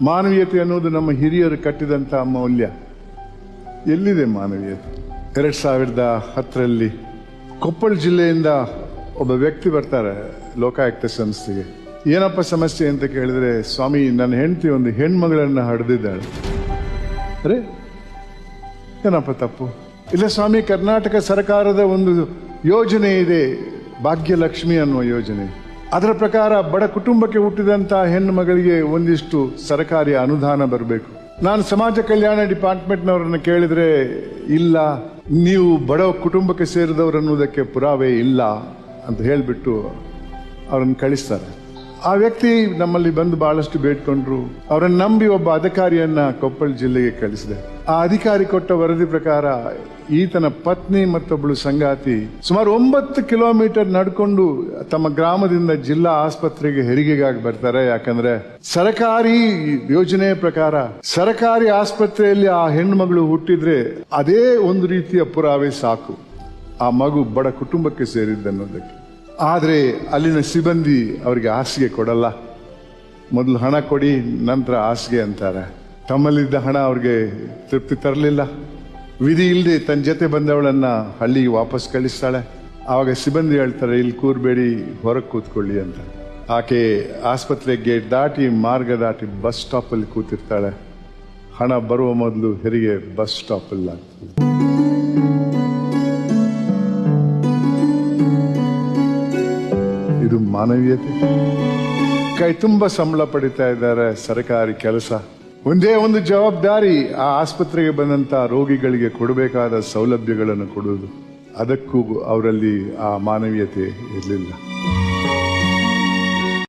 ಮಾನವೀಯತೆ ಅನ್ನೋದು ನಮ್ಮ ಹಿರಿಯರು ಕಟ್ಟಿದಂಥ ಮೌಲ್ಯ. ಎಲ್ಲಿದೆ ಮಾನವೀಯತೆ? 2010ರಲ್ಲಿ ಕೊಪ್ಪಳ ಜಿಲ್ಲೆಯಿಂದ ಒಬ್ಬ ವ್ಯಕ್ತಿ ಬರ್ತಾರೆ ಲೋಕಾಯುಕ್ತ ಸಂಸ್ಥೆಗೆ. ಏನಪ್ಪ ಸಮಸ್ಯೆ ಅಂತ ಕೇಳಿದ್ರೆ, ಸ್ವಾಮಿ ನನ್ನ ಹೆಂಡತಿ ಒಂದು ಹೆಣ್ಮಗಳನ್ನ ಹಡೆದಿದ್ದಾಳೆ. ಅರೆ ಏನಪ್ಪ ತಪ್ಪು? ಇಲ್ಲ ಸ್ವಾಮಿ, ಕರ್ನಾಟಕ ಸರ್ಕಾರದ ಒಂದು ಯೋಜನೆ ಇದೆ, ಭಾಗ್ಯಲಕ್ಷ್ಮಿ ಅನ್ನುವ ಯೋಜನೆ. ಅದರ ಪ್ರಕಾರ ಬಡ ಕುಟುಂಬಕ್ಕೆ ಹುಟ್ಟಿದಂತ ಹೆಣ್ಣು ಮಗಳಿಗೆ ಒಂದಿಷ್ಟು ಸರ್ಕಾರಿ ಅನುದಾನ ಬರಬೇಕು. ನಾನು ಸಮಾಜ ಕಲ್ಯಾಣ ಡಿಪಾರ್ಟ್ಮೆಂಟ್ನವರನ್ನು ಕೇಳಿದ್ರೆ, ಇಲ್ಲ ನೀವು ಬಡ ಕುಟುಂಬಕ್ಕೆ ಸೇರಿದವರು ಅನ್ನೋದಕ್ಕೆ ಪುರಾವೆ ಇಲ್ಲ ಅಂತ ಹೇಳಿಬಿಟ್ಟು ಅವರನ್ನು ಕಳಿಸ್ತಾರೆ. ಆ ವ್ಯಕ್ತಿ ನಮ್ಮಲ್ಲಿ ಬಂದು ಬಹಳಷ್ಟು ಬೇಡ್ಕೊಂಡ್ರು. ಅವರನ್ನು ನಂಬಿ ಒಬ್ಬ ಅಧಿಕಾರಿಯನ್ನ ಕೊಪ್ಪಳ ಜಿಲ್ಲೆಗೆ ಕಳಿಸಿದೆ. ಆ ಅಧಿಕಾರಿ ಕೊಟ್ಟ ವರದಿ ಪ್ರಕಾರ ಈತನ ಪತ್ನಿ ಮತ್ತೊಬ್ಬಳು ಸಂಗಾತಿ ಸುಮಾರು 9 ಕಿಲೋಮೀಟರ್ ನಡ್ಕೊಂಡು ತಮ್ಮ ಗ್ರಾಮದಿಂದ ಜಿಲ್ಲಾ ಆಸ್ಪತ್ರೆಗೆ ಹೆರಿಗೆಗಾಗಿ ಬರ್ತಾರೆ. ಯಾಕಂದ್ರೆ ಸರ್ಕಾರಿ ಯೋಜನೆಯ ಪ್ರಕಾರ ಸರ್ಕಾರಿ ಆಸ್ಪತ್ರೆಯಲ್ಲಿ ಆ ಹೆಣ್ಣು ಮಗಳು ಹುಟ್ಟಿದ್ರೆ ಅದೇ ಒಂದು ರೀತಿಯ ಪುರಾವೆ ಸಾಕು ಆ ಮಗು ಬಡ ಕುಟುಂಬಕ್ಕೆ ಸೇರಿದ್ದನ್ನೋದಕ್ಕೆ. ಆದ್ರೆ ಅಲ್ಲಿನ ಸಿಬ್ಬಂದಿ ಅವರಿಗೆ ಹಾಸಿಗೆ ಕೊಡಲ್ಲ. ಮೊದಲು ಹಣ ಕೊಡಿ, ನಂತರ ಹಾಸಿಗೆ ಅಂತಾರೆ. ತಮ್ಮಲ್ಲಿದ್ದ ಹಣ ಅವ್ರಿಗೆ ತೃಪ್ತಿ ತರಲಿಲ್ಲ. ವಿಧಿ ಇಲ್ಲದೆ ತನ್ನ ಜೊತೆ ಬಂದವಳನ್ನ ಹಳ್ಳಿಗೆ ವಾಪಸ್ ಕಳಿಸ್ತಾಳೆ. ಆವಾಗ ಸಿಬ್ಬಂದಿ ಹೇಳ್ತಾರೆ, ಇಲ್ಲಿ ಕೂರ್ಬೇಡಿ, ಹೊರಗೆ ಕೂತ್ಕೊಳ್ಳಿ ಅಂತ. ಆಕೆ ಆಸ್ಪತ್ರೆ ಗೇಟ್ ದಾಟಿ ಮಾರ್ಗ ದಾಟಿ ಬಸ್ ಸ್ಟಾಪ್ ಅಲ್ಲಿ ಕೂತಿರ್ತಾಳೆ. ಹಣ ಬರುವ ಮೊದಲು ಹೆರಿಗೆ ಬಸ್ ಸ್ಟಾಪ್ ಅಲ್ಲಿ ಆಗ್ತದೆ. ಇದು ಮಾನವೀಯತೆ? ಕೈ ತುಂಬ ಸಂಬಳ ಪಡಿತಾ ಇದ್ದಾರೆ, ಸರ್ಕಾರಿ ಕೆಲಸ. ಒಂದೇ ಒಂದು ಜವಾಬ್ದಾರಿ, ಆ ಆಸ್ಪತ್ರೆಗೆ ಬಂದಂತ ರೋಗಿಗಳಿಗೆ ಕೊಡಬೇಕಾದ ಸೌಲಭ್ಯಗಳನ್ನು ಕೊಡುವುದು. ಅದಕ್ಕೂ ಅವರಲ್ಲಿ ಆ ಮಾನವೀಯತೆ ಇರಲಿಲ್ಲ.